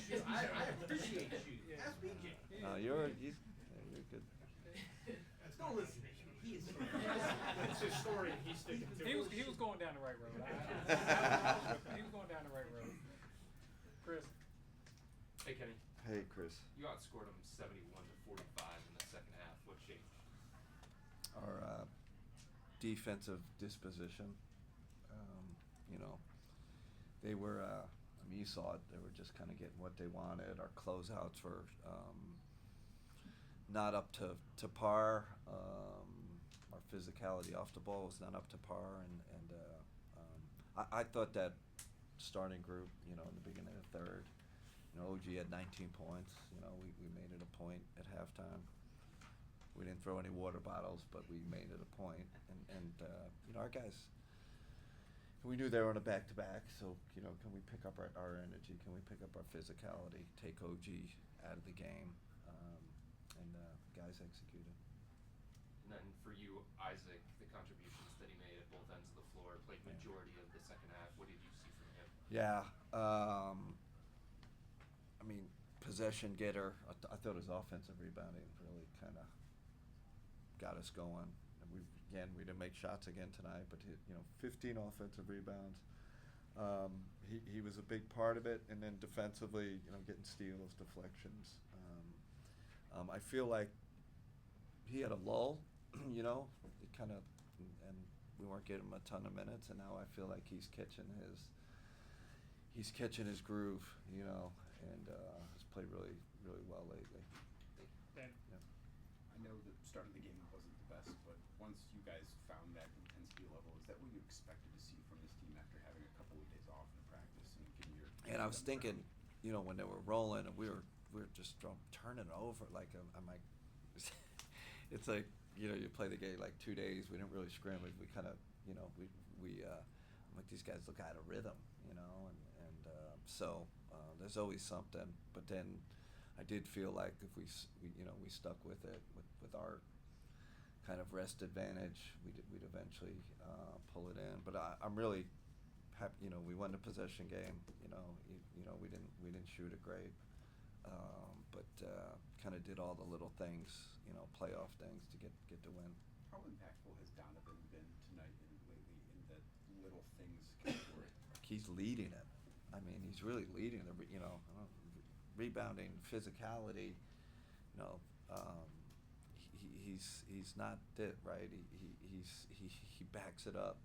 shoot. I appreciate shooting. Ask BJ. You're good. Don't listen to him. He is. It's his story, and he's sticking to it. He was going down the right road. He was going down the right road. Chris. Hey, Kenny. Hey, Chris. You outscored them 71-45 in the second half. What changed? Our defensive disposition. They were. You saw it. They were just kind of getting what they wanted. Our closeouts were not up to par. Our physicality off the ball was not up to par, and I thought that starting group, in the beginning of the third, OG had 19 points. We made it a point at halftime. We didn't throw any water bottles, but we made it a point. And our guys, we knew they were on a back-to-back, so, can we pick up our energy? Can we pick up our physicality, take OG out of the game? And guys executed. And then for you, Isaac, the contributions that he made at both ends of the floor, played majority of the second half. What did you see from him? Yeah. Possession getter. I thought his offensive rebounding really kind of got us going. And we didn't make shots again tonight, but 15 offensive rebounds. He was a big part of it, and then defensively, getting steals, deflections. I feel like he had a lull, it kind of, and we weren't getting him a ton of minutes, and now I feel like he's catching his groove, and has played really, really well lately. Dan. Yeah. I know the start of the game wasn't the best, but once you guys found that intensity level, is that what you expected to see from this team after having a couple of days off in practice and getting your? And I was thinking, when they were rolling, and we were just turning over. Like I'm like, it's like you play the game like 2 days. We didn't really scrimmage. We kind of I'm like, these guys look out of rhythm, so there's always something. But then I did feel like if we stuck with it with our kind of rest advantage, we'd eventually pull it in. But I'm really happy. We won the possession game. We didn't shoot it great, but kind of did all the little things, playoff things to get the win. How impactful has Donovan been tonight and lately in the little things category? He's leading it. He's really leading the rebounding, physicality. He's not it, right. He backs it up,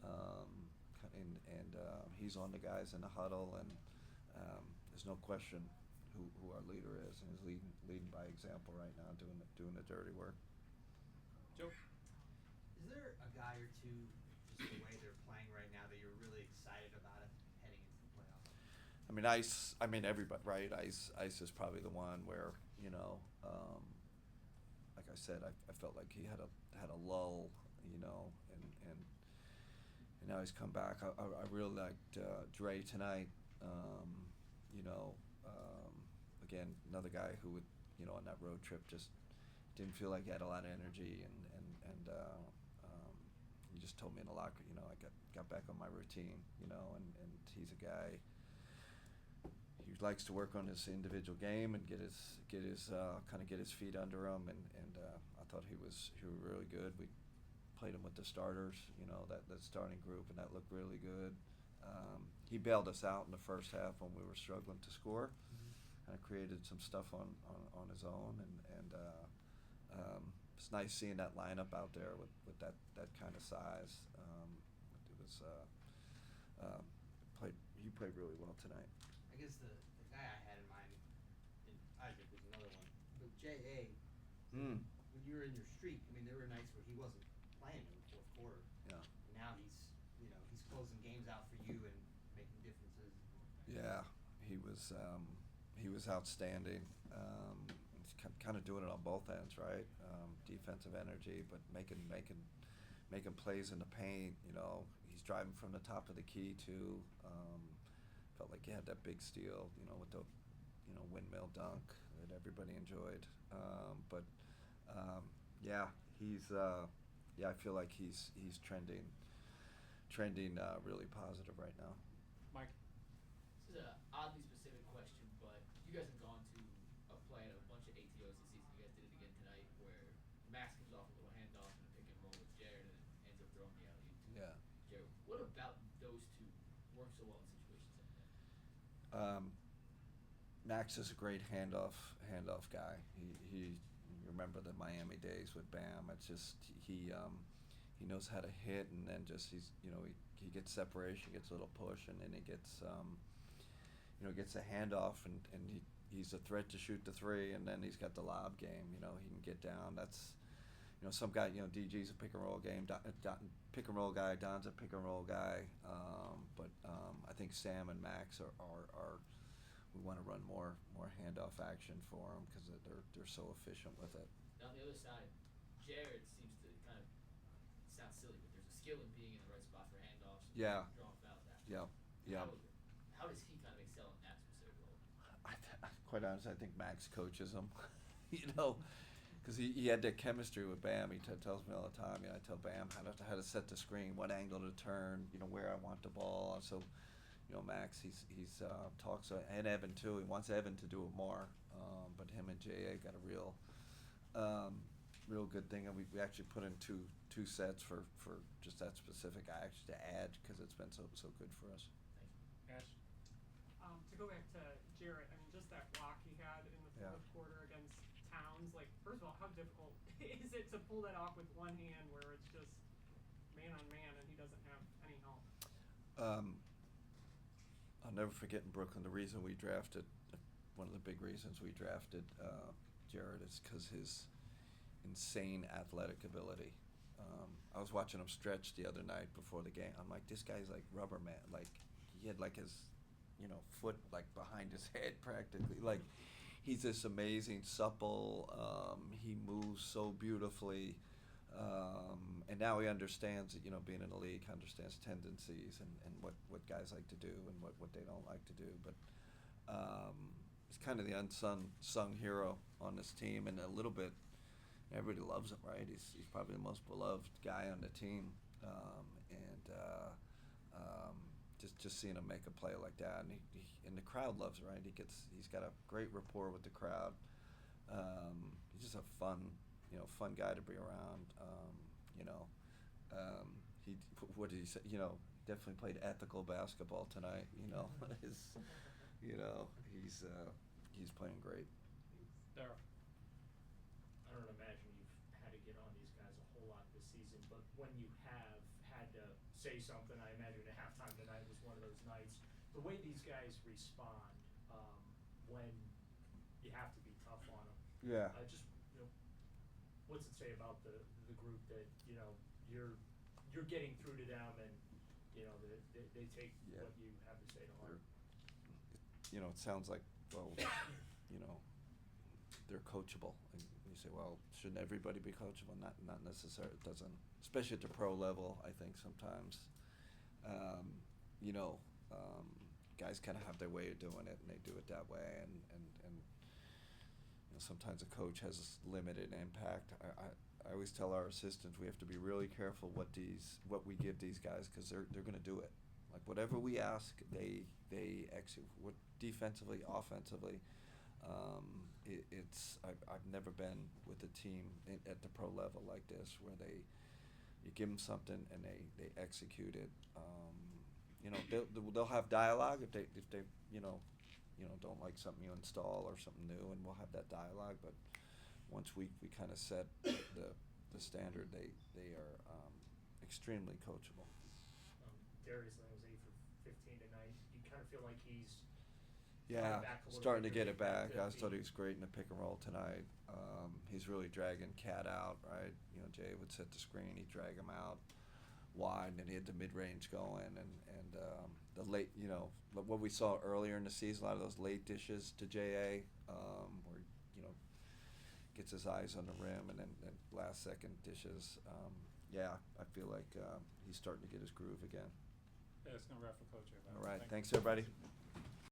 and he's on the guys in the huddle, and there's no question who our leader is, and he's leading by example right now, doing the dirty work. Joe. Is there a guy or two, just the way they're playing right now, that you're really excited about it heading into the playoffs? Ice. Everybody, right? Ice is probably the one where like I said, I felt like he had a lull, and now he's come back. I really liked Dre tonight. Again, another guy who would, on that road trip just didn't feel like he had a lot of energy, and he just told me in the locker, I got back on my routine, and he's a guy. He likes to work on his individual game and get his feet under him, and I thought he was really good. We played him with the starters, that starting group, and that looked really good. He bailed us out in the first half when we were struggling to score. Kind of created some stuff on his own, and it's nice seeing that lineup out there with that kind of size. It was he played really well tonight. I guess the guy I had in mind, and Isaac was another one, but J.A., when you were in your streak, there were nights where he wasn't playing in the fourth quarter. Yeah. And now he's closing games out for you and making differences. Yeah, he was outstanding. He's kind of doing it on both ends, right? Defensive energy, but making plays in the paint. He's driving from the top of the key too. Felt like he had that big steal, with the, windmill dunk that everybody enjoyed. I feel like he's trending really positive right now. Mike. This is an oddly specific question, but Max comes off a little handoff and a pick and roll with Jarrett and ends up throwing the alley to Yeah. Jarrett. What about those two work so well in situations like that? Max is a great handoff guy. He you remember the Miami days with Bam. It's just he knows how to hit, and then just he gets separation, gets a little push, and then he gets gets a handoff, and he's a threat to shoot the three, and then he's got the lob game. He can get down. That's some guy. DG's a pick and roll game. Pick and roll guy. Don's a pick and roll guy. But I think Sam and Max are we want to run more handoff action for them because they're so efficient with it. Now on the other side, Jarrett seems to kind of sound silly, but there's a skill in being in the right spot for handoffs. Yeah. Drawing fouls after. Yeah. How does he kind of excel in that specific role? Quite honestly, I think Max coaches him. Because he had that chemistry with Bam. He tells me all the time. I tell Bam how to set the screen, what angle to turn, where I want the ball. So, Max, he's talks, and Evan too. He wants Evan to do it more. But him and J.A. got a real good thing, and we actually put in two sets for just that specific actually to add because it's been so good for us. Ash? To go back to Jarrett, I mean, just that block he had in the fourth quarter against Towns. Like, first of all, how difficult is it to pull that off with one hand, where it's just man on man and he doesn't have any help? I'll never forget in Brooklyn the reason we drafted. One of the big reasons we drafted Jarrett is because his insane athletic ability. I was watching him stretch the other night before the game. I'm like, this guy's like rubber man. Like, he had like his, foot like behind his head practically. Like, he's this amazing, supple. He moves so beautifully. And now he understands, being in the league, understands tendencies and what guys like to do and what they don't like to do. But he's kind of the unsung hero on this team, and a little bit, everybody loves him, right? He's probably the most beloved guy on the team. Just seeing him make a play like that, and the crowd loves him, right? He's got a great rapport with the crowd. He's just a fun guy to be around. What did he say? Definitely played ethical basketball tonight. He's playing great. Daryl? I don't imagine you've had to get on these guys a whole lot this season, but when you have had to say something, I imagine at halftime tonight was one of those nights. The way these guys respond when you have to be tough on them. Yeah. What's it say about the group that you're getting through to them and they take what you have to say to heart? It sounds like, well, they're coachable. And you say, well, shouldn't everybody be coachable? Not necessarily. It doesn't, especially at the pro level. I think sometimes, guys kind of have their way of doing it, and they do it that way. And sometimes a coach has limited impact. I always tell our assistants we have to be really careful what we give these guys, because they're going to do it. Like, whatever we ask, they execute. What defensively, offensively. I've never been with a team at the pro level like this where you give them something and they execute it. They'll have dialogue if they don't like something you install or something new, and we'll have that dialogue. But once we kind of set the standard, they are extremely coachable. Darius Leonard was 8 for 15 tonight. You kind of feel like he's starting to get it back. I thought he was great in the pick and roll tonight. He's really dragging Cat out, right? Jay would set the screen, he'd drag him out wide, and he had the mid-range going, and the late, what we saw earlier in the season, a lot of those late dishes to J.A., where gets his eyes on the rim and then last second dishes. I feel like he's starting to get his groove again. Yeah, it's going to wrap for Coach. All right, thanks everybody.